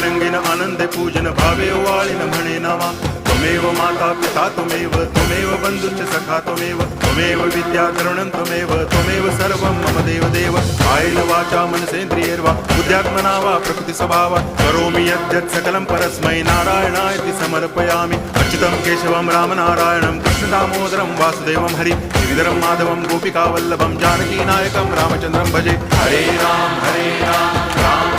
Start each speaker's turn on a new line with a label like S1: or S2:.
S1: रंगीन आनंदे पूजन भावे वाळीन म्हणे नावा त्वमेव माता पिता त्वमेव बंधुश्च सखा त्वमेव विद्या तरुणं त्वमेव सर्वं मम देव कायेन वाचा मनसेन्द्रियैर्वा बुद्ध्यात्मना वा प्रकृति स्वभावात् करोमि यद्यत् सकलं परस्मै नारायणायति समर्पयामि अच्युतं केशवं रामनारायणं कृष्णदामोदरं वासुदेवं हरि गिरिधरं माधवं गोपिकावल्लभं जानकीनायकं रामचन्द्रं भजे हरे राम राम